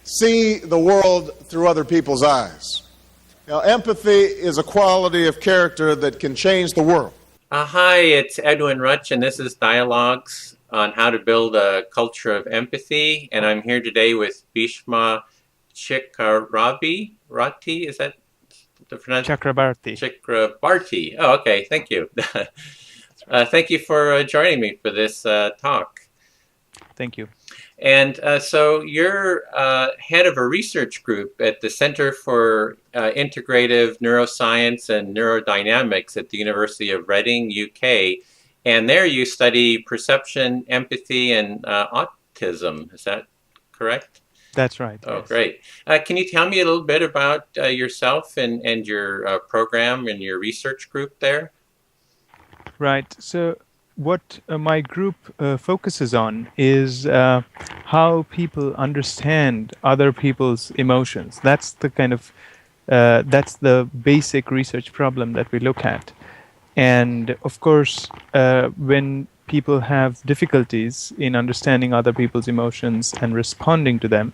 see the world through other people's eyes. Now, empathy is a quality of character that can change the world. Hi, it's Edwin Rutsch, and this is Dialogs on how to build a culture of empathy. And I'm here today with Bhismadev Chakrabarti. Is that the pronunciation? Chakrabarti. Chakrabarti. Oh, okay. Thank you. Thank you for joining me for this talk. Thank you. And so you're head of a research group at the Center for Integrative Neuroscience and Neurodynamics at the University of Reading, UK. And there you study perception, empathy, and autism. Is that correct? That's right. Oh, yes. Great. Can you tell me a little bit about yourself and your program and your research group there? Right. So what my group focuses on is how people understand other people's emotions. That's the kind of that's the basic research problem that we look at. And of course, when people have difficulties in understanding other people's emotions and responding to them,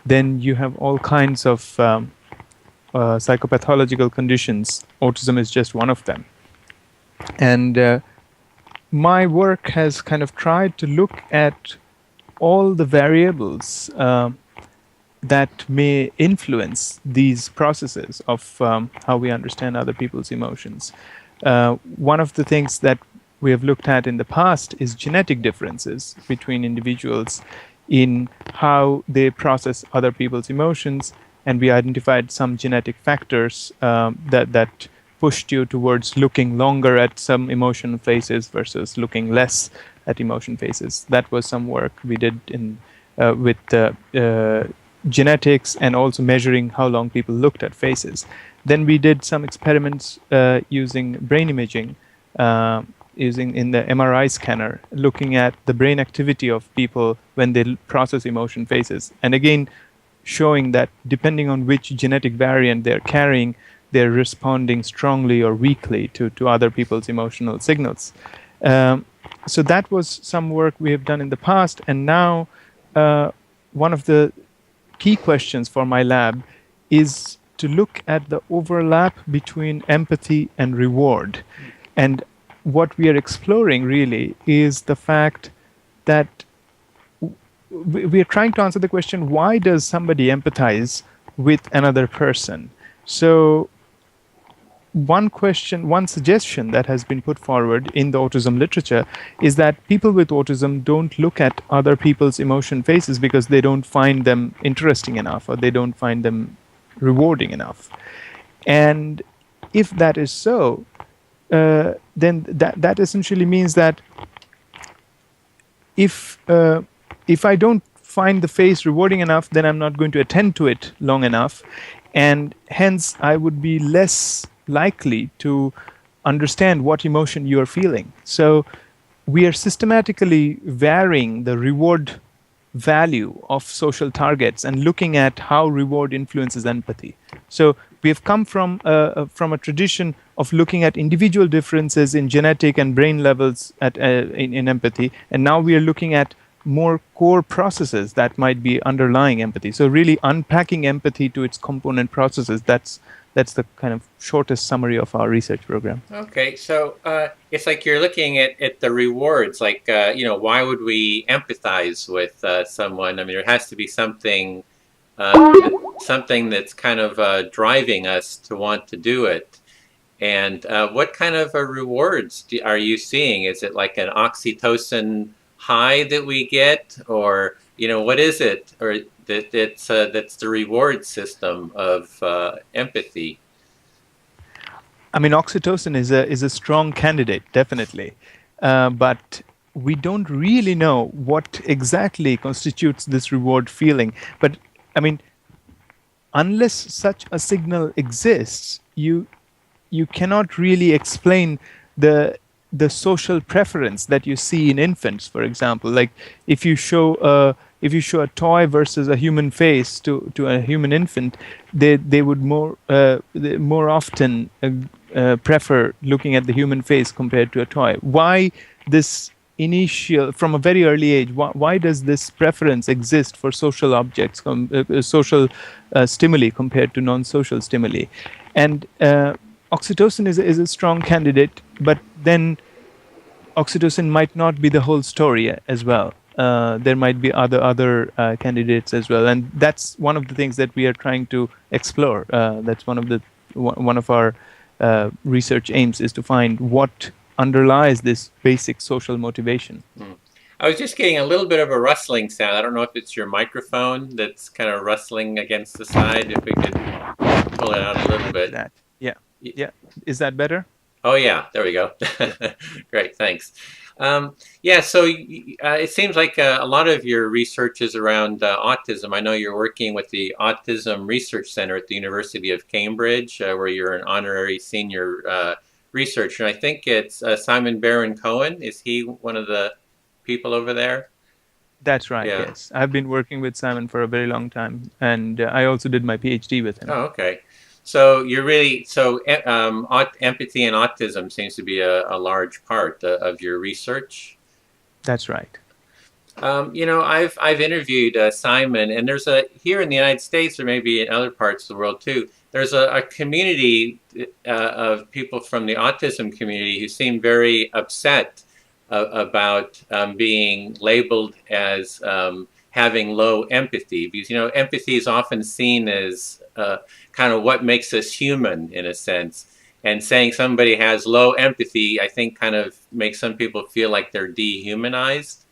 then you have all kinds of psychopathological conditions. Autism is just one of them. And my work has kind of tried to look at all the variables that may influence these processes of how we understand other people's emotions. One of the things that we have looked at in the past is genetic differences between individuals in how they process other people's emotions, and we identified some genetic factors that pushed you towards looking longer at some emotion phases versus looking less at emotion phases. That was some work we did in with genetics and also measuring how long people looked at faces. Then we did some experiments using brain imaging, using in the MRI scanner, looking at the brain activity of people when they process emotion phases. And again, showing that depending on which genetic variant they're carrying, they're responding strongly or weakly to other people's emotional signals. So that was some work we have done in the past. And now one of the key questions for my lab is to look at the overlap between empathy and reward. And what we are exploring really is the fact that we are trying to answer the question, why does somebody empathize with another person? So one suggestion that has been put forward in the autism literature is that people with autism don't look at other people's emotion phases because they don't find them interesting enough or they don't find them rewarding enough. And if that is so, then that essentially means that if I don't find the face rewarding enough, then I'm not going to attend to it long enough, and hence I would be less likely to understand what emotion you are feeling. So we are systematically varying the reward value of social targets and looking at how reward influences empathy. So we have come from a tradition of looking at individual differences in genetic and brain levels in empathy, and now we are looking at more core processes that might be underlying empathy. So really unpacking empathy to its component processes, that's the kind of shortest summary of our research program. Okay, so it's like you're looking at the rewards, like, why would we empathize with someone? I mean, there has to be something that's kind of driving us to want to do it. And what kind of rewards are you seeing? Is it like an oxytocin high that we get, or what is it, or that's the reward system of empathy? I mean, oxytocin is a strong candidate, definitely, but we don't really know what exactly constitutes this reward feeling. But I mean, unless such a signal exists, you cannot really explain the social preference that you see in infants, for example. Like if you show a toy versus a human face to a human infant, they would more often prefer looking at the human face compared to a toy. Why this from a very early age, why does this preference exist for social objects, social stimuli compared to non-social stimuli? And oxytocin is a strong candidate, but then oxytocin might not be the whole story as well. There might be other candidates as well, and that's one of the things that we are trying to explore. That's one of our research aims, is to find what underlies this basic social motivation. I was just getting a little bit of a rustling sound. I don't know if it's your microphone that's kind of rustling against the side. If we could pull it out a little bit. Yeah. Is that better? Oh yeah, there we go. Great, thanks. So it seems like a lot of your research is around autism. I know you're working with the Autism Research Center at the University of Cambridge, where you're an honorary senior researcher. And I think it's Simon Baron-Cohen. Is he one of the people over there? That's right, Yeah. Yes. I've been working with Simon for a very long time, and I also did my PhD with him. Oh, okay. So empathy and autism seems to be a large part of your research. That's right. I've interviewed Simon, and there's here in the United States, or maybe in other parts of the world too, there's a community of people from the autism community who seem very upset about being labeled as having low empathy, because empathy is often seen as kind of what makes us human in a sense, and saying somebody has low empathy, I think, kind of makes some people feel like they're dehumanized.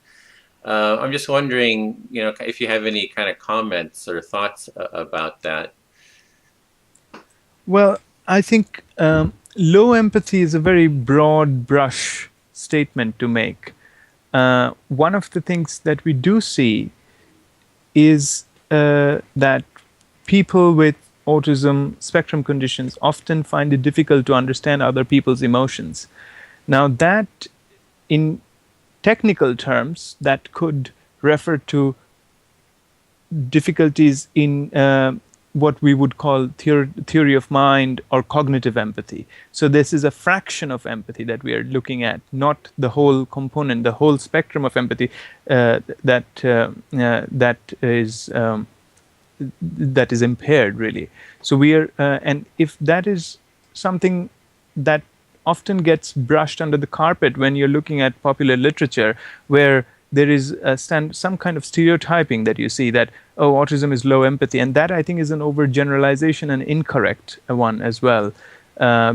I'm just wondering, if you have any kind of comments or thoughts about that. Well, I think low empathy is a very broad brush statement to make. One of the things that we do see is that people with autism spectrum conditions often find it difficult to understand other people's emotions. Now, that in technical terms, that could refer to difficulties in what we would call theory of mind or cognitive empathy. So this is a fraction of empathy that we are looking at, not the whole component, the whole spectrum of empathy that is impaired, really. So we are, and if that is something that often gets brushed under the carpet when you're looking at popular literature, where there is some kind of stereotyping that you see that, oh, autism is low empathy. And that, I think, is an overgeneralization and incorrect one as well,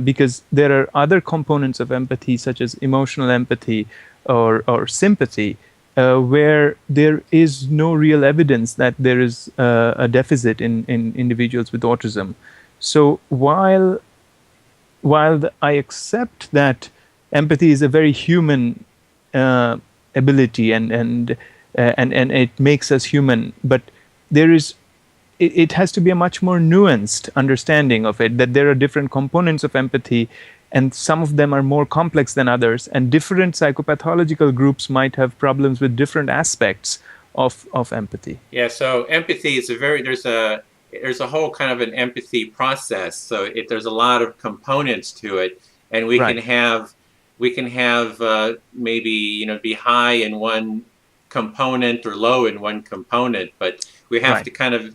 because there are other components of empathy, such as emotional empathy or sympathy, where there is no real evidence that there is a deficit in individuals with autism. So while I accept that empathy is a very human ability and it makes us human, but it has to be a much more nuanced understanding of it, that there are different components of empathy, and some of them are more complex than others, and different psychopathological groups might have problems with different aspects of empathy. Yeah, so empathy is there's a whole kind of an empathy process. So there's a lot of components to it, and we can have maybe be high in one component or low in one component, but we have to kind of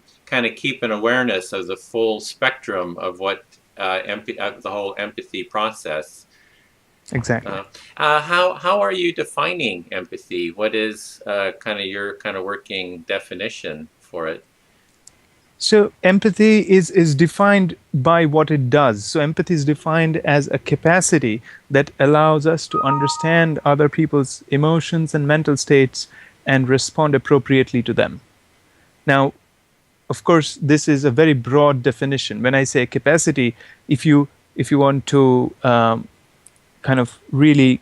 keep an awareness of the full spectrum of what the whole empathy process. Exactly. How are you defining empathy? What is your working definition for it? So empathy is defined by what it does. So empathy is defined as a capacity that allows us to understand other people's emotions and mental states and respond appropriately to them. Now, of course, this is a very broad definition. When I say capacity, if you want to kind of really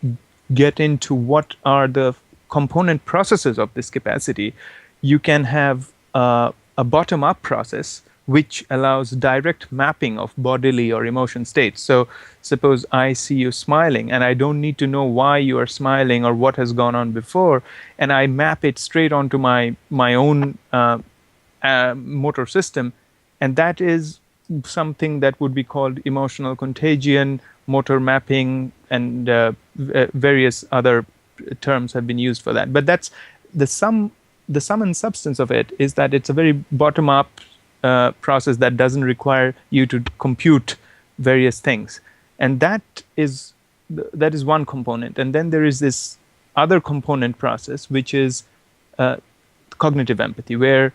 get into what are the component processes of this capacity, you can have a bottom-up process which allows direct mapping of bodily or emotion states. So suppose I see you smiling and I don't need to know why you are smiling or what has gone on before, and I map it straight onto my own motor system, and that is something that would be called emotional contagion, motor mapping, and various other terms have been used for that. But that's the sum and substance of it is that it's a very bottom-up process that doesn't require you to compute various things, and that is one component. And then there is this other component process, which is cognitive empathy, where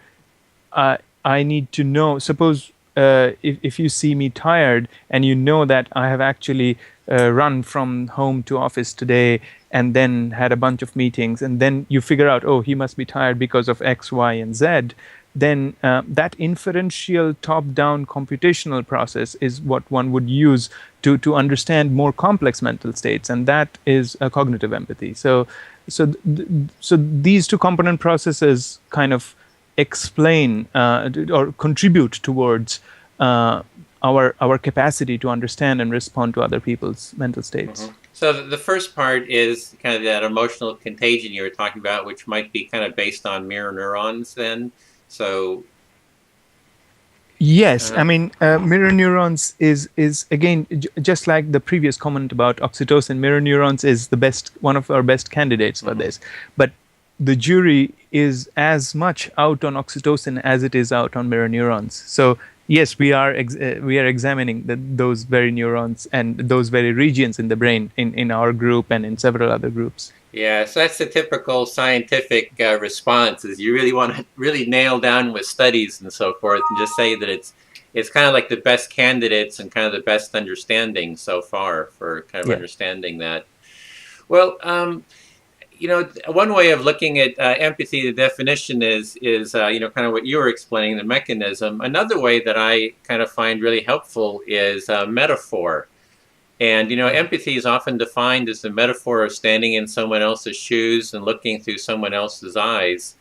I need to know. Suppose if you see me tired and you know that I have actually run from home to office today and then had a bunch of meetings, and then you figure out, oh, he must be tired because of X, Y, and Z, then that inferential top-down computational process is what one would use to understand more complex mental states, and that is cognitive empathy. So these two component processes kind of explain or contribute towards our capacity to understand and respond to other people's mental states. Mm-hmm. So the first part is kind of that emotional contagion you were talking about, which might be kind of based on mirror neurons then. So yes, I mean, mirror neurons is again, just like the previous comment about oxytocin, mirror neurons is one of our best candidates for this. But the jury is as much out on oxytocin as it is out on mirror neurons. So yes, we are examining those very neurons and those very regions in the brain in our group and in several other groups. Yeah, so that's the typical scientific response, is you really want to really nail down with studies and so forth and just say that it's kind of like the best candidates and kind of the best understanding so far for kind of understanding that. Well, one way of looking at empathy, the definition is kind of what you were explaining, the mechanism. Another way that I kind of find really helpful is metaphor. And, empathy is often defined as the metaphor of standing in someone else's shoes and looking through someone else's eyes.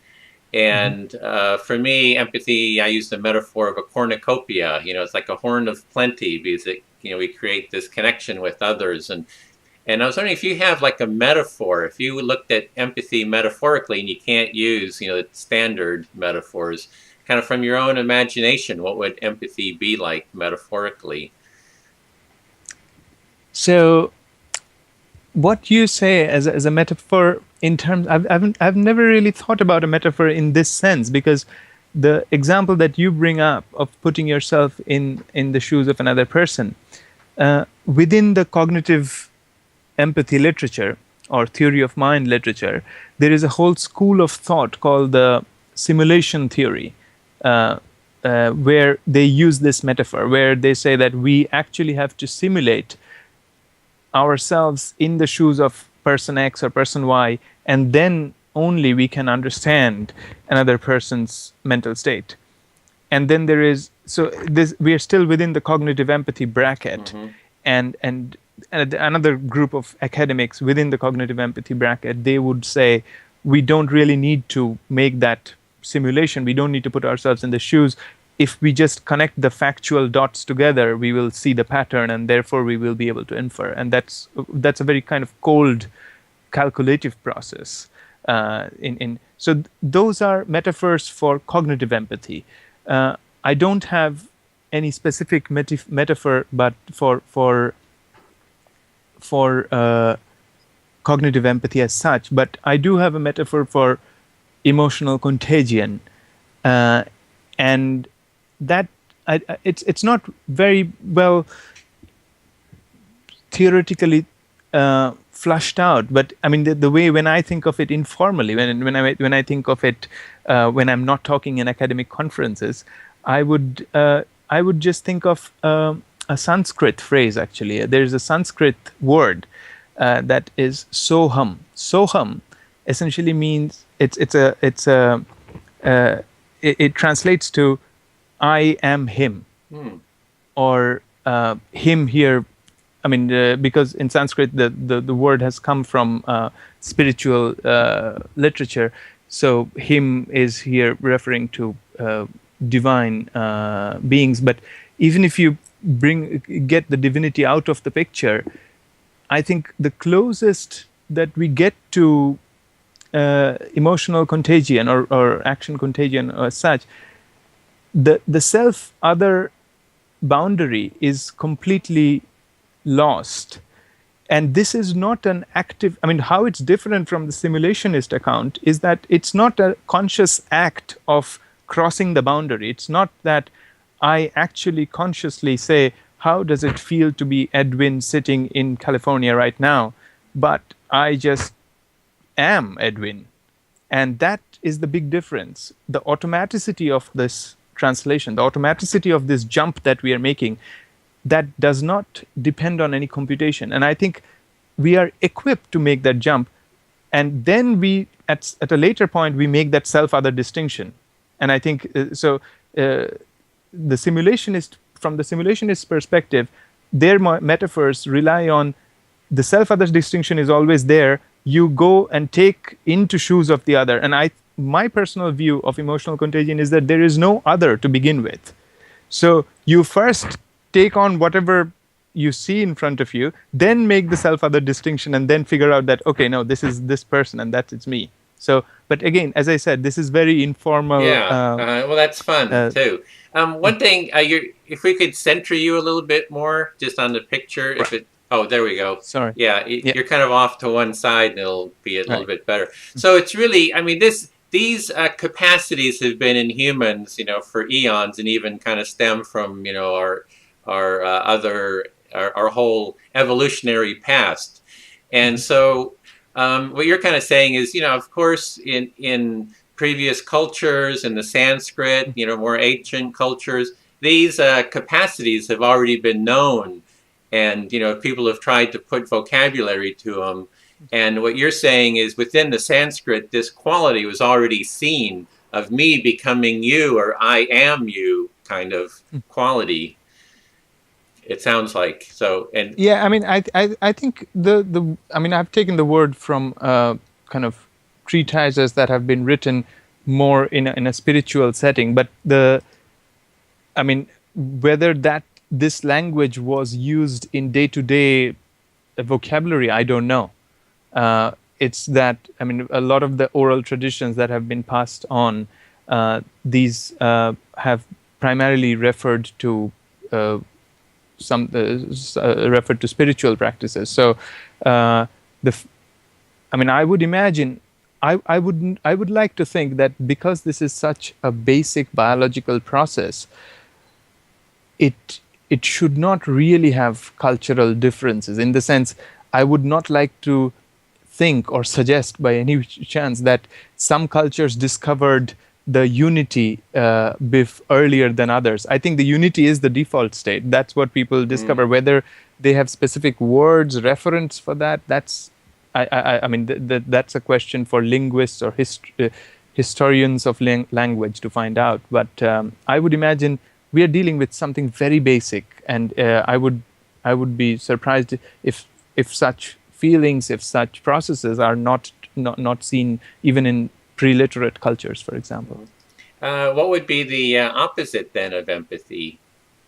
And for me, empathy, I use the metaphor of a cornucopia. It's like a horn of plenty, because we create this connection with others. And I was wondering if you have like a metaphor, if you looked at empathy metaphorically and you can't use, the standard metaphors, kind of from your own imagination, what would empathy be like metaphorically? So, what you say as a metaphor in terms, I've never really thought about a metaphor in this sense, because the example that you bring up of putting yourself in the shoes of another person, within the cognitive empathy literature or theory of mind literature, there is a whole school of thought called the simulation theory, where they use this metaphor, where they say that we actually have to simulate ourselves in the shoes of person X or person Y, and then only we can understand another person's mental state. And then there is, so this, we are still within the cognitive empathy bracket, and another group of academics within the cognitive empathy bracket, they would say we don't really need to make that simulation, we don't need to put ourselves in the shoes. If we just connect the factual dots together, we will see the pattern, and therefore we will be able to infer. And that's a very kind of cold, calculative process. So those are metaphors for cognitive empathy. I don't have any specific metaphor, but for cognitive empathy as such. But I do have a metaphor for emotional contagion, and that it's not very well theoretically flushed out, but I mean the way when I think of it informally, when I think of it when I'm not talking in academic conferences, I would just think of a Sanskrit phrase. Actually, there's a Sanskrit word that is soham. Soham essentially means it translates to I am him, or him here. I mean, because in Sanskrit the word has come from spiritual literature, so him is here referring to divine beings. But even if you get the divinity out of the picture, I think the closest that we get to emotional contagion or action contagion or such, the self-other boundary is completely lost, And this is not an active, I mean, how it's different from the simulationist account is that it's not a conscious act of crossing the boundary. It's not that I actually consciously say, how does it feel to be Edwin sitting in California right now? But I just am Edwin. And that is the big difference. The automaticity of this translation, the automaticity of this jump that we are making, that does not depend on any computation. And I think we are equipped to make that jump. And then we, at a later point, we make that self-other distinction. And I think, the simulationist, from the simulationist perspective, their metaphors rely on the self-other distinction is always there. You go and take into shoes of the other. And my personal view of emotional contagion is that there is no other to begin with. So you first take on whatever you see in front of you, then make the self-other distinction, and then figure out that, okay, no, this is this person, and it's me. So, but again, as I said, this is very informal. Yeah, well, that's fun too. One thing, if we could center you a little bit more, just on the picture, right. if it. Oh, there we go. Sorry. Yeah, you're kind of off to one side, and it'll be a little bit better. So it's really, I mean, these capacities have been in humans, for eons, and even kind of stem from, our whole evolutionary past. And so what you're kind of saying is, of course, in previous cultures, in the Sanskrit, more ancient cultures, these capacities have already been known. And, people have tried to put vocabulary to them. And what you're saying is within the Sanskrit, this quality was already seen of me becoming you, or I am you kind of quality. It sounds like so. And yeah, I mean, I think I've taken the word from kind of treatises that have been written more in a spiritual setting, but whether this language was used in day-to-day vocabulary, I don't know. It's that, a lot of the oral traditions that have been passed on, these have primarily referred to referred to spiritual practices. So, I would imagine, I would like to think that because this is such a basic biological process, it should not really have cultural differences. In the sense, I would not like to think or suggest by any chance that some cultures discovered the unity earlier than others. I think the unity is the default state. That's what people discover. Whether they have specific words, reference for that, that's that's a question for linguists or historians of language to find out. But I would imagine we are dealing with something very basic, and I would be surprised if such feelings, if such processes are not seen even in pre-literate cultures, for example. What would be the opposite then of empathy,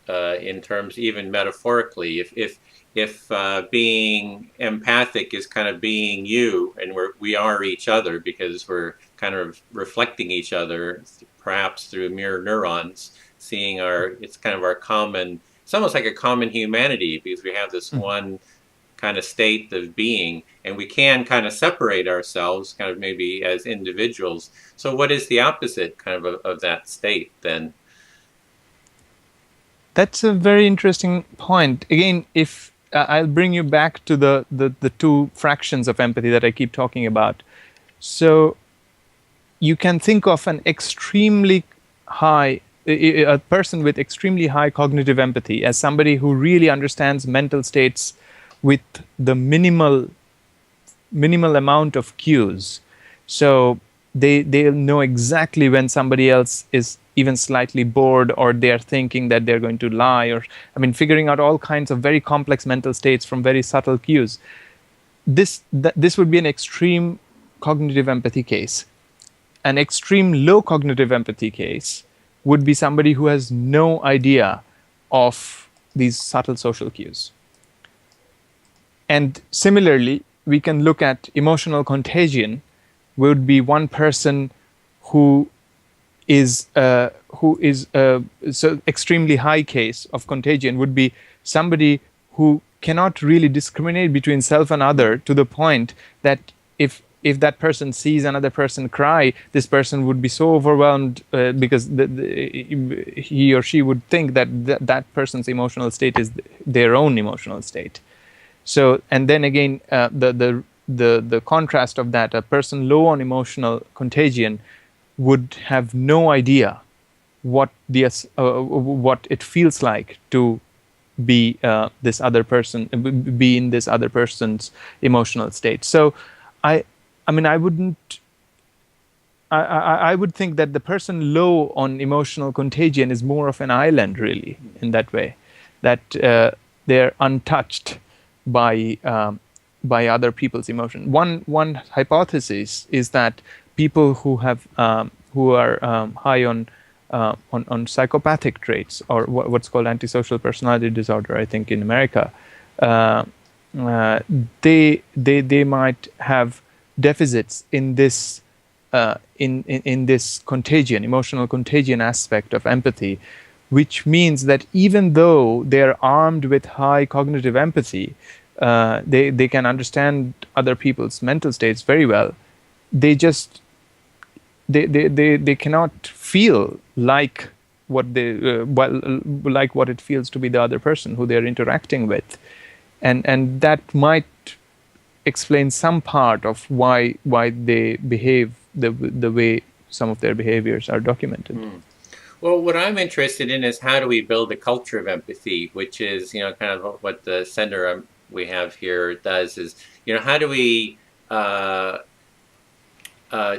in terms even metaphorically? If being empathic is kind of being you, and we are each other because we're kind of reflecting each other, perhaps through mirror neurons. Seeing it's kind of our common, it's almost like a common humanity, because we have this one kind of state of being, and we can kind of separate ourselves kind of maybe as individuals. So what is the opposite kind of that state then? That's a very interesting point. Again, if I'll bring you back to the two fractions of empathy that I keep talking about. So you can think of an extremely high a person with extremely high cognitive empathy as somebody who really understands mental states with the minimal amount of cues. So they'll know exactly when somebody else is even slightly bored, or they're thinking that they're going to lie, or figuring out all kinds of very complex mental states from very subtle cues. This would be an extreme cognitive empathy case. An extreme low cognitive empathy case would be somebody who has no idea of these subtle social cues. And similarly, we can look at emotional contagion, would be one person who is so extremely high case of contagion would be somebody who cannot really discriminate between self and other to the point that if that person sees another person cry, this person would be so overwhelmed because he or she would think that that person's emotional state is their own emotional state. So, and then again, the contrast of that, a person low on emotional contagion would have no idea what it feels like to be this other person, be in this other person's emotional state. So, I mean, I would think that the person low on emotional contagion is more of an island, really, in that way, that they're untouched by other people's emotion. One hypothesis is that people who are high on psychopathic traits, or what's called antisocial personality disorder, I think in America, they might have deficits in this in this contagion, emotional contagion aspect of empathy, which means that even though they're armed with high cognitive empathy, they can understand other people's mental states very well. They just they cannot feel like what like what it feels to be the other person who they're interacting with, and that might explain some part of why they behave the way some of their behaviors are documented. Well, what I'm interested in is how do we build a culture of empathy, which is, kind of what the center we have here does is, how do we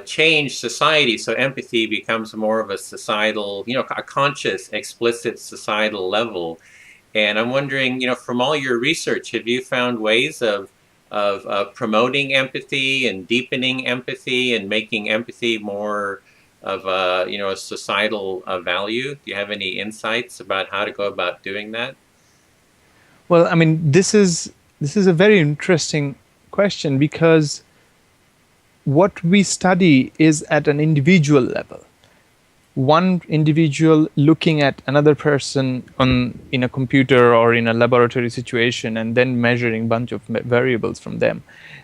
change society so empathy becomes more of a societal, a conscious, explicit societal level. And I'm wondering, from all your research, have you found ways of promoting empathy and deepening empathy and making empathy more of a societal value? Do you have any insights about how to go about doing that? Well, I mean, this is a very interesting question, because what we study is at an individual level. One individual looking at another person in a computer or in a laboratory situation and then measuring a bunch of variables from them.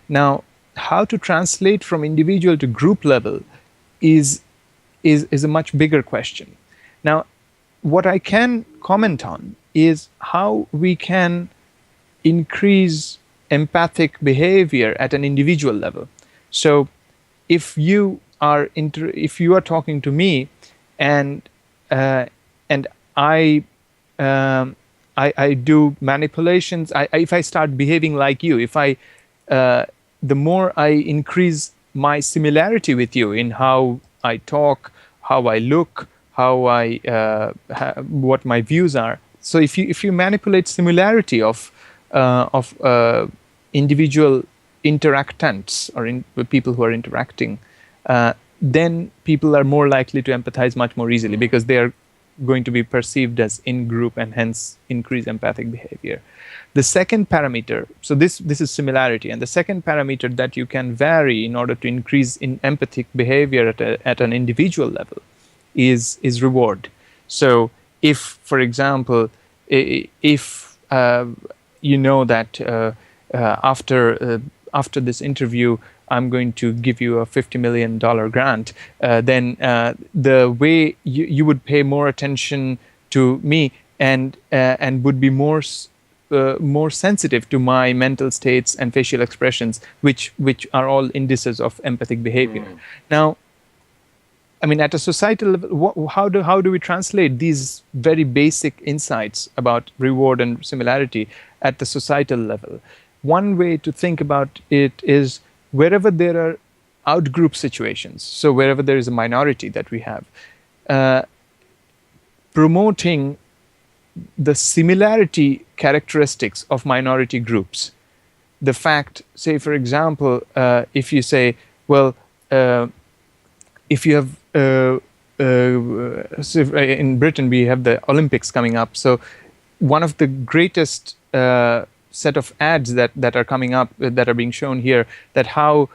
Now, how to translate from individual to group level is a much bigger question. Now, what I can comment on is how we can increase empathic behavior at an individual level. So, if you are talking to me, and I do manipulations. If I start behaving like you, the more I increase my similarity with you in how I talk, how I look, what my views are. So if you manipulate similarity of individual interactants or people who are interacting, then people are more likely to empathize much more easily, because they are going to be perceived as in group and hence increase empathic behavior. The second parameter, so this is similarity, and the second parameter that you can vary in order to increase in empathic behavior at an individual level is reward. So if, for example, if you know that after this interview I'm going to give you a $50 million grant, then the way you would pay more attention to me and would be more sensitive to my mental states and facial expressions, which are all indices of empathic behavior. Now, I mean, at a societal level, how do we translate these very basic insights about reward and similarity at the societal level? One way to think about it is, wherever there are out-group situations, so wherever there is a minority that we have, promoting the similarity characteristics of minority groups. The fact, say, for example, if you say, well, if you have, so in Britain we have the Olympics coming up, so one of the greatest set of ads that are coming up, that are being shown here, that how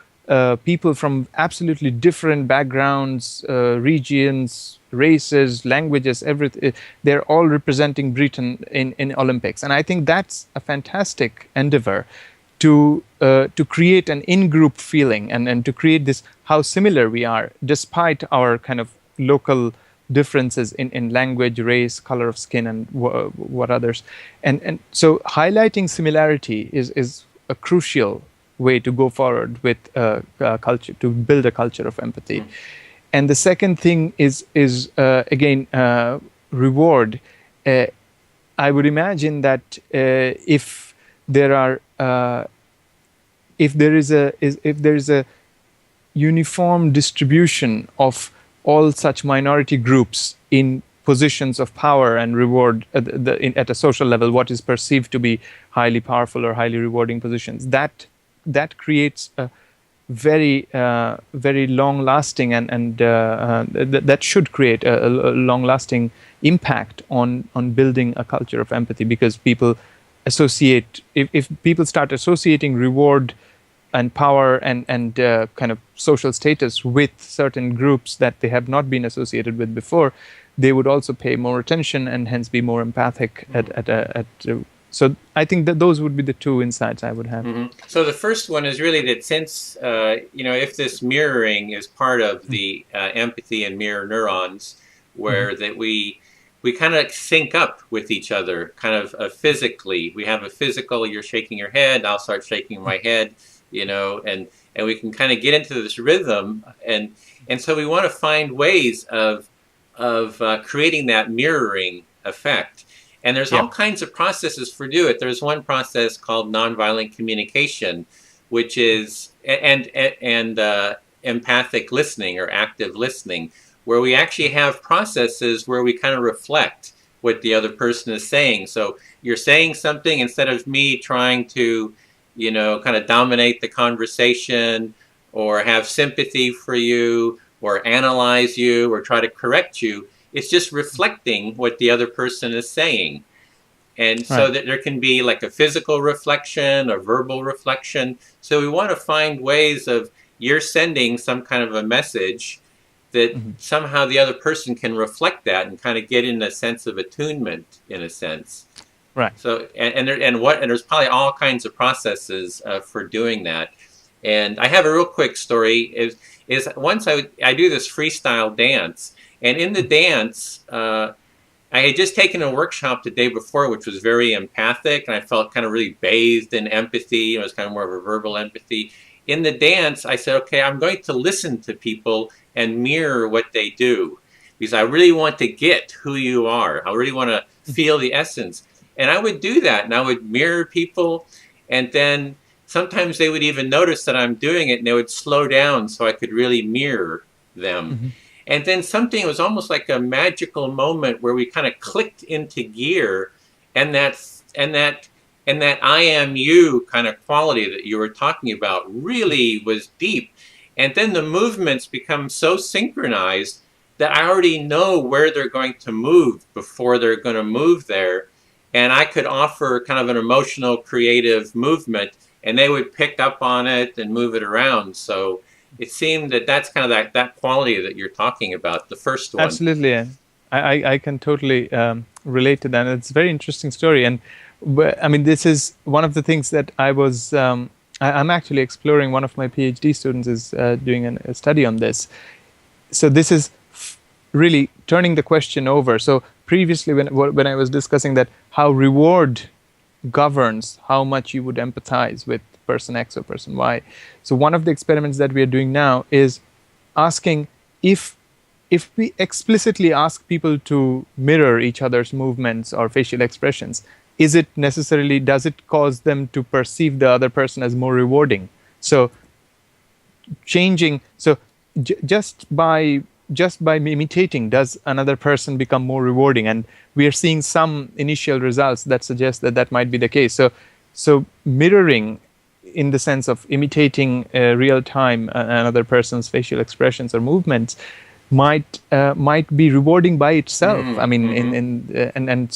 people from absolutely different backgrounds, regions, races, languages, everything. They're all representing Britain in Olympics, and I think that's a fantastic endeavor to create an in-group feeling and to create this how similar we are despite our kind of local differences in language, race, color of skin, and what others. And so highlighting similarity is a crucial way to go forward with culture, to build a culture of empathy. Mm. And the second thing is again reward. I would imagine that if there is a uniform distribution of all such minority groups in positions of power and reward at a social level, what is perceived to be highly powerful or highly rewarding positions, that creates a very very long-lasting and that should create a long-lasting impact on building a culture of empathy, because people associate, if people start associating reward and power and kind of social status with certain groups that they have not been associated with before, they would also pay more attention and hence be more empathic so I think that those would be the two insights I would have. Mm-hmm. So the first one is really that since, if this mirroring is part of the empathy and mirror neurons, where that we kind of sync up with each other, kind of physically. We have a physical, you're shaking your head, I'll start shaking my head, and we can kind of get into this rhythm. And so we want to find ways of creating that mirroring effect. And there's all kinds of processes for do it. There's one process called nonviolent communication, which is and empathic listening or active listening, where we actually have processes where we kind of reflect what the other person is saying. So you're saying something, instead of me trying to, kind of dominate the conversation or have sympathy for you or analyze you or try to correct you, it's just reflecting what the other person is saying. And so that there can be like a physical reflection or verbal reflection. So we want to find ways of, you're sending some kind of a message that somehow the other person can reflect that and kind of get in a sense of attunement, in a sense. Right. So and there's probably all kinds of processes for doing that. And I have a real quick story. Is once I do this freestyle dance, and in the dance, I had just taken a workshop the day before, which was very empathic, and I felt kind of really bathed in empathy. It was kind of more of a verbal empathy. In the dance, I said, okay, I'm going to listen to people and mirror what they do, because I really want to get who you are. I really want to feel the essence. And I would do that, and I would mirror people, and then sometimes they would even notice that I'm doing it, and they would slow down so I could really mirror them. And then something, it was almost like a magical moment where we kind of clicked into gear, and that I am you kind of quality that you were talking about really was deep. And then the movements become so synchronized that I already know where they're going to move before they're going to move there. And I could offer kind of an emotional, creative movement, and they would pick up on it and move it around. So it seemed that that's kind of that quality that you're talking about, the first one. Absolutely. I can totally relate to that. It's a very interesting story. And I mean, this is one of the things that I'm actually exploring. One of my PhD students is doing a study on this. So this is really turning the question over. So previously when I was discussing that, how reward governs how much you would empathize with person X or person Y. So one of the experiments that we are doing now is asking if we explicitly ask people to mirror each other's movements or facial expressions, does it cause them to perceive the other person as more rewarding? So just by imitating, does another person become more rewarding? And we are seeing some initial results that suggest that might be the case. So mirroring, in the sense of imitating real time another person's facial expressions or movements, might be rewarding by itself. I mean,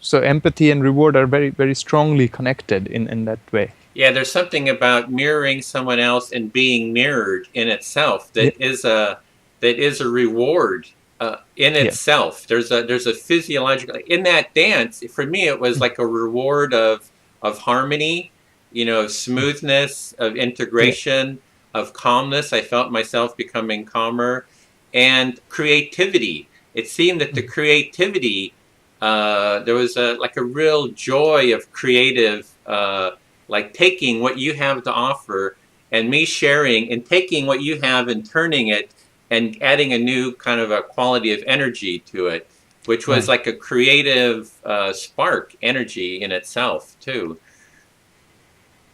so empathy and reward are very, very strongly connected in that way. Yeah, there's something about mirroring someone else and being mirrored in itself that is a reward in Yeah. itself. There's a physiological in that dance. For me, it was like a reward of harmony, smoothness, of Yeah. integration, of calmness. I felt myself becoming calmer, and creativity. It seemed that the creativity, there was like a real joy of creative, like taking what you have to offer and me sharing and taking what you have and turning it and adding a new kind of a quality of energy to it, which was Right. like a creative spark energy in itself too.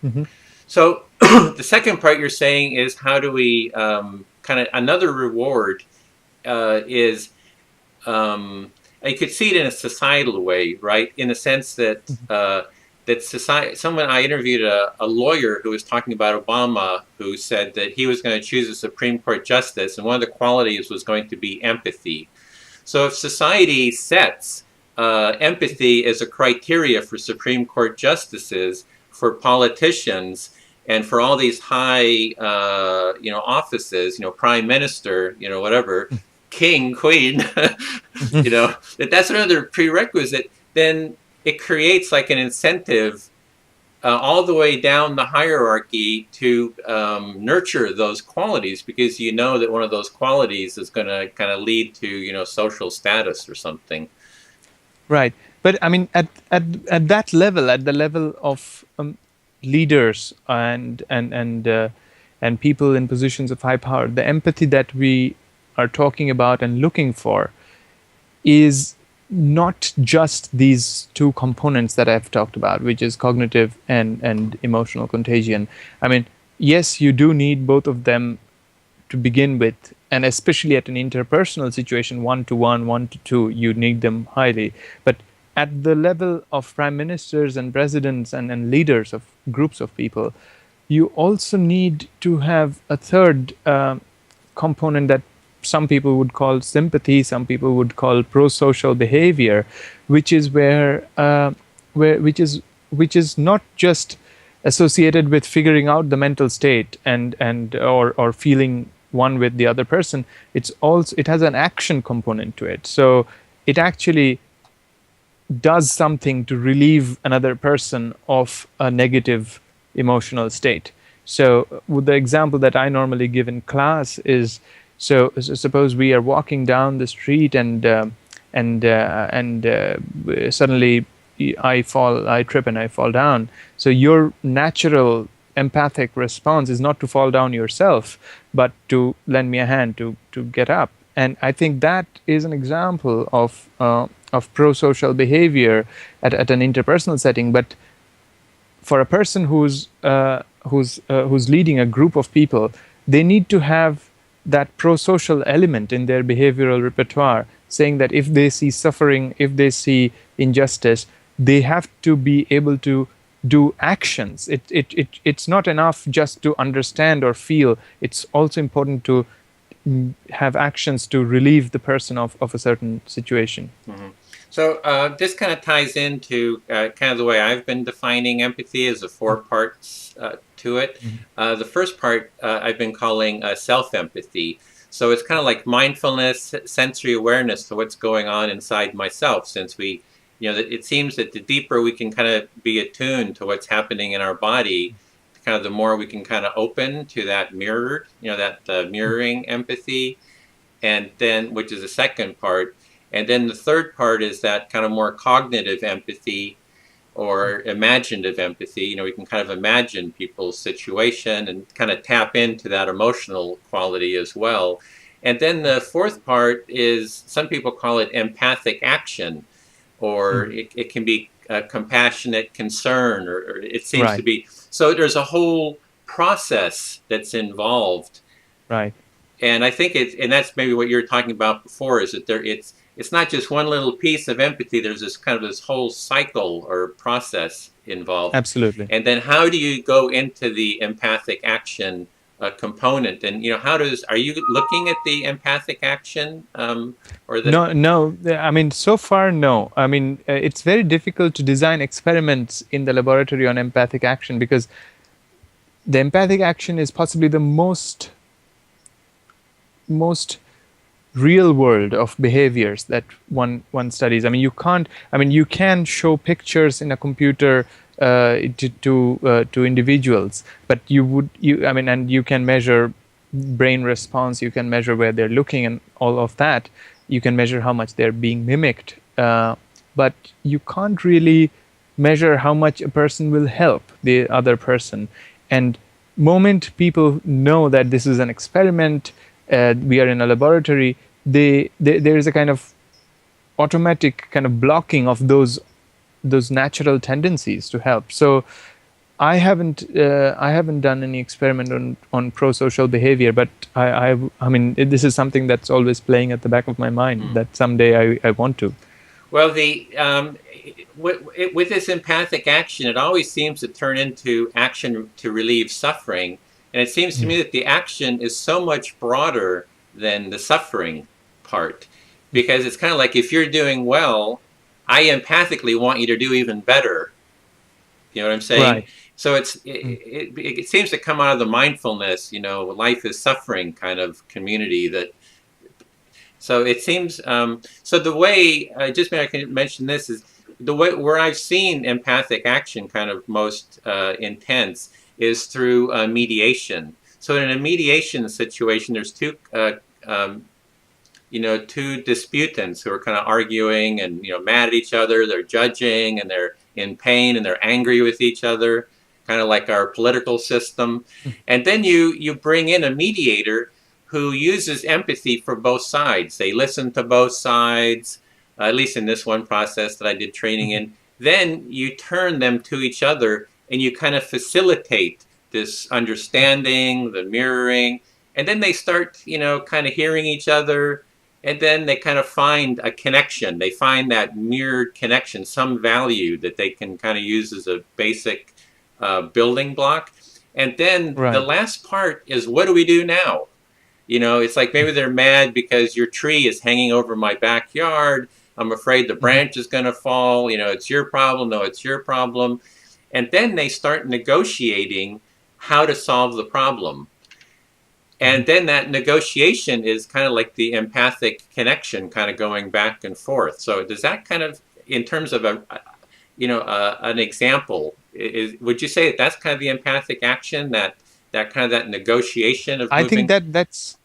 Hmm. So the second part you're saying is how do we kind of another reward is you could see it in a societal way, right? In the sense that that society. Someone I interviewed a lawyer who was talking about Obama, who said that he was going to choose a Supreme Court justice, and one of the qualities was going to be empathy. So if society sets empathy as a criteria for Supreme Court justices, for politicians, and for all these high, offices, prime minister, whatever, king, queen, that's another prerequisite, then it creates like an incentive all the way down the hierarchy to nurture those qualities, because you know that one of those qualities is going to kind of lead to social status or something. Right. But I mean, at that level, at the level of leaders and people in positions of high power, the empathy that we are talking about and looking for is not just these two components that I've talked about, which is cognitive and emotional contagion. I mean, yes, you do need both of them to begin with, and especially at an interpersonal situation, 1-to-1, 1-to-2, you need them highly. But at the level of prime ministers and presidents and leaders of groups of people, you also need to have a third component that some people would call sympathy, some people would call pro-social behavior, which is which is not just associated with figuring out the mental state or feeling one with the other person. It has an action component to it. So it actually does something to relieve another person of a negative emotional state. So the example that I normally give in class is, so suppose we are walking down the street and suddenly I trip and I fall down. So your natural empathic response is not to fall down yourself, but to lend me a hand to get up. And I think that is an example of pro-social behavior at an interpersonal setting. But for a person who's leading a group of people, they need to have that pro-social element in their behavioral repertoire, saying that if they see suffering, if they see injustice, they have to be able to do actions. It's not enough just to understand or feel. It's also important to have actions to relieve the person of a certain situation. Mm-hmm. So this kind of ties into kind of the way I've been defining empathy as the four parts to it. The first part I've been calling self-empathy. So it's kind of like mindfulness, sensory awareness to what's going on inside myself, since we, it seems that the deeper we can kind of be attuned to what's happening in our body, kind of the more we can kind of open to that mirrored, that mirroring empathy, and then, which is the second part. And then the third part is that kind of more cognitive empathy or imaginative empathy. We can kind of imagine people's situation and kind of tap into that emotional quality as well. And then the fourth part is, some people call it empathic action, or it can be compassionate concern, or it seems to be. So there's a whole process that's involved. Right. And I think and that's maybe what you were talking about before, is that it's not just one little piece of empathy. There's this whole cycle or process involved. Absolutely. And then how do you go into the empathic action component? And are you looking at the empathic action or the? No. I mean, so far, no. I mean, it's very difficult to design experiments in the laboratory on empathic action, because the empathic action is possibly the most real world of behaviors that one studies. I mean, you can't. I mean, you can show pictures in a computer to individuals, but I mean, and you can measure brain response. You can measure where they're looking and all of that. You can measure how much they're being mimicked, but you can't really measure how much a person will help the other person. And moment people know that this is an experiment, we are in a laboratory, there is a kind of automatic kind of blocking of those natural tendencies to help. So I haven't done any experiment on pro-social behavior, but I mean, this is something that's always playing at the back of my mind, that someday I want to. Well, with this empathic action, it always seems to turn into action to relieve suffering. And it seems to me that the action is so much broader than the suffering part, because it's kind of like, if you're doing well, I empathically want you to do even better. You know what I'm saying? Right. So it seems to come out of the mindfulness, life is suffering kind of community that. So it seems, so the way, just maybe I can mention this, is the way where I've seen empathic action kind of most intense is through mediation. So in a mediation situation, there's two disputants who are kind of arguing and, mad at each other, they're judging and they're in pain and they're angry with each other, kind of like our political system. And then you bring in a mediator who uses empathy for both sides. They listen to both sides, at least in this one process that I did training in. Then you turn them to each other and you kind of facilitate this understanding, the mirroring, and then they start, kind of hearing each other, and then they kind of find a connection. They find that mirrored connection, some value that they can kind of use as a basic building block. And then the last part is, what do we do now? It's like maybe they're mad because your tree is hanging over my backyard. I'm afraid the branch is going to fall. It's your problem. No, it's your problem. And then they start negotiating how to solve the problem. And then that negotiation is kind of like the empathic connection kind of going back and forth. So does that kind of, in terms of an example, would you say that that's kind of the empathic action, that kind of that negotiation of moving? I think that's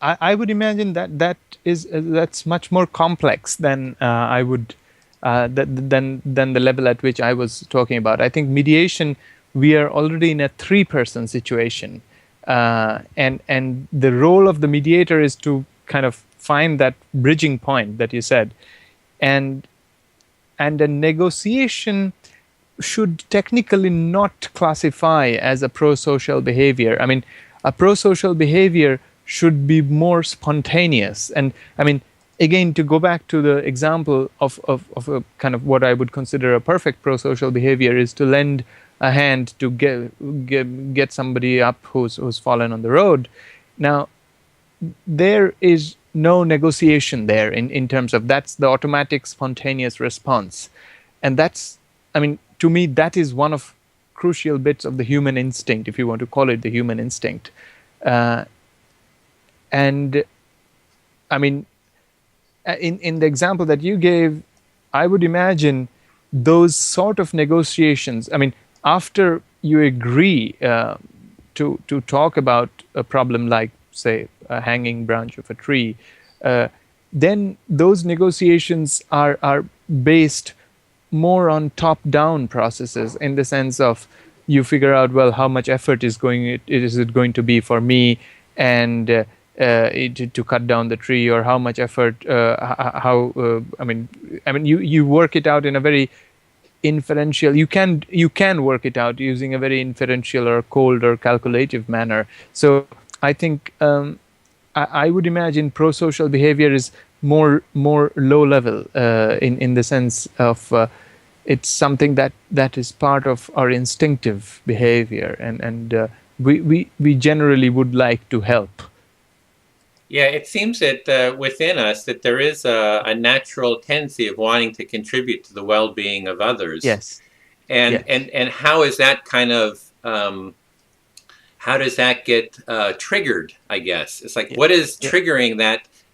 I would imagine that's much more complex than I would than the level at which I was talking about. I think mediation, we are already in a 3-person situation, and the role of the mediator is to kind of find that bridging point that you said, and a negotiation should technically not classify as a pro-social behavior. I mean, a pro-social behavior should be more spontaneous. And I mean, again, to go back to the example of a kind of what I would consider a perfect pro-social behavior is to lend a hand to get somebody up who's fallen on the road. Now, there is no negotiation there in terms of, that's the automatic spontaneous response. And that's, I mean, to me, that is one of crucial bits of the human instinct, if you want to call it the human instinct. And I mean, in the example that you gave, I would imagine those sort of negotiations, I mean, after you agree to talk about a problem like, say, a hanging branch of a tree, then those negotiations are based more on top-down processes, in the sense of you figure out, well, how much effort is it going to be for me and to cut down the tree, or how much effort, I mean, you work it out in a very inferential. You can work it out using a very inferential or cold or calculative manner. So I think I would imagine pro-social behavior is more low level in the sense of it's something that is part of our instinctive behavior, and we generally would like to help. Yeah, it seems that within us that there is a natural tendency of wanting to contribute to the well-being of others. Yes. And how is that kind of how does that get triggered? I guess it's like, what is triggering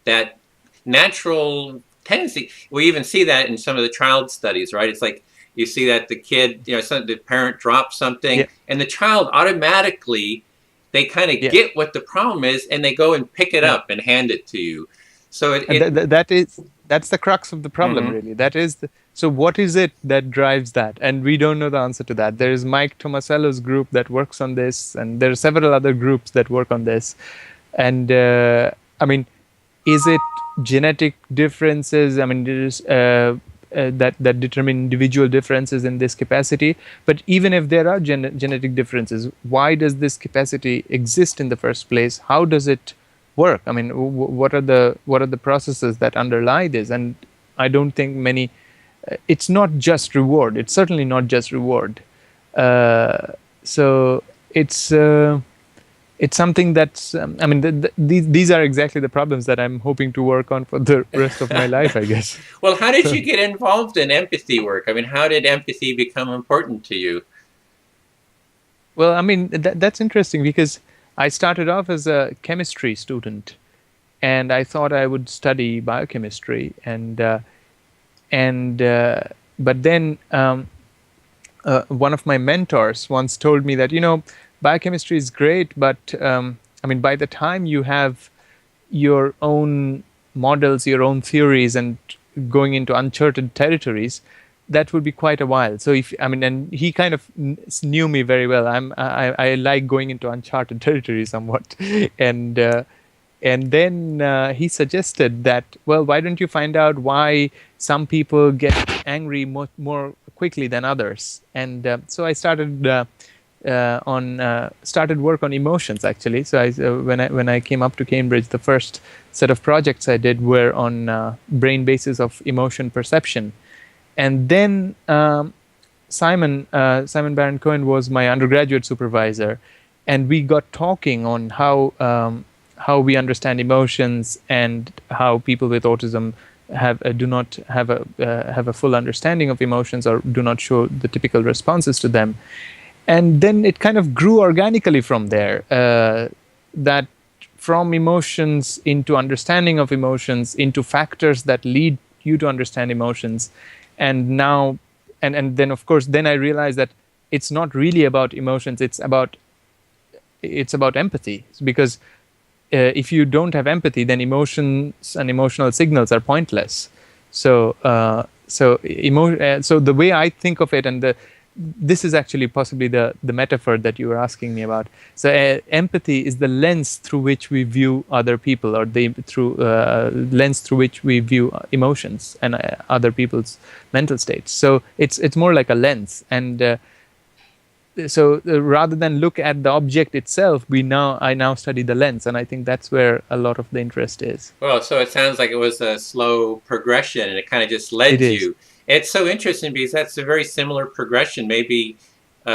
that natural tendency. We even see that in some of the child studies, right? It's like you see that the kid, the parent drops something, and the child automatically, they kind of get what the problem is, and they go and pick it up and hand it to you. So that's the crux of the problem, really. That is so what is it that drives that? And we don't know the answer to that. There is Mike Tomasello's group that works on this, and there are several other groups that work on this. And I mean, is it genetic differences? I mean, there's that determine individual differences in this capacity. But even if there are genetic differences, why does this capacity exist in the first place? How does it work? I mean, what are the processes that underlie this? And I don't think many. It's not just reward. It's certainly not just reward. So it's something that's. I mean, these are exactly the problems that I'm hoping to work on for the rest of my life, I guess. Well, how did you get involved in empathy work? I mean, how did empathy become important to you? Well, I mean, that's interesting because I started off as a chemistry student, and I thought I would study biochemistry, but then one of my mentors once told me that biochemistry is great, but I mean, by the time you have your own models, your own theories, and going into uncharted territories, that would be quite a while. So and he kind of knew me very well. I like going into uncharted territory somewhat, and then he suggested that, well, why don't you find out why some people get angry more quickly than others? And so I started started work on emotions, actually. So when I came up to Cambridge, the first set of projects I did were on brain basis of emotion perception. And then Simon Baron-Cohen was my undergraduate supervisor, and we got talking on how we understand emotions and how people with autism do not have a full understanding of emotions or do not show the typical responses to them. And then it kind of grew organically from there, that from emotions into understanding of emotions, into factors that lead you to understand emotions. And now, and then of course, then I realized that it's not really about emotions. It's about empathy, because if you don't have empathy, then emotions and emotional signals are pointless. So the way I think of it, and this is actually possibly the metaphor that you were asking me about. So empathy is the lens through which we view other people, or lens through which we view emotions and other people's mental states. So it's more like a lens, and so rather than look at the object itself, I now study the lens, and I think that's where a lot of the interest is. Well, so it sounds like it was a slow progression, and it kind of just led you. It's so interesting because that's a very similar progression, maybe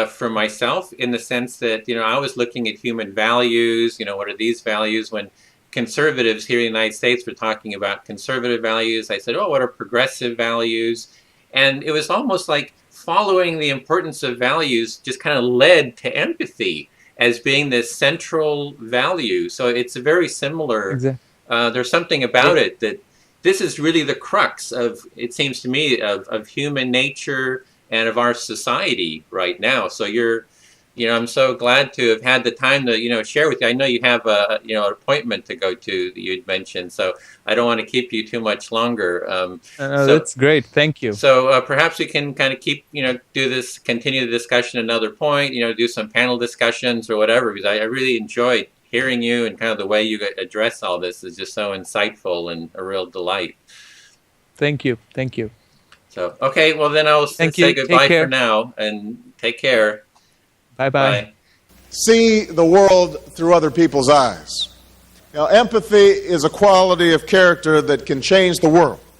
for myself, in the sense that, I was looking at human values, what are these values? When conservatives here in the United States were talking about conservative values, I said, oh, what are progressive values? And it was almost like following the importance of values just kind of led to empathy as being this central value. So it's very similar. Exactly. There's something about it that this is really the crux of, it seems to me, of human nature and of our society right now. So I'm so glad to have had the time to, share with you. I know you have an appointment to go to that you'd mentioned, so I don't want to keep you too much longer. That's great. Thank you. So perhaps we can kind of continue the discussion at another point, do some panel discussions or whatever, because I really enjoyed hearing you, and kind of the way you address all this is just so insightful and a real delight. Thank you. Thank you. So, okay, well then I'll say goodbye for now, and take care. Bye-bye. Bye. See the world through other people's eyes. Empathy is a quality of character that can change the world.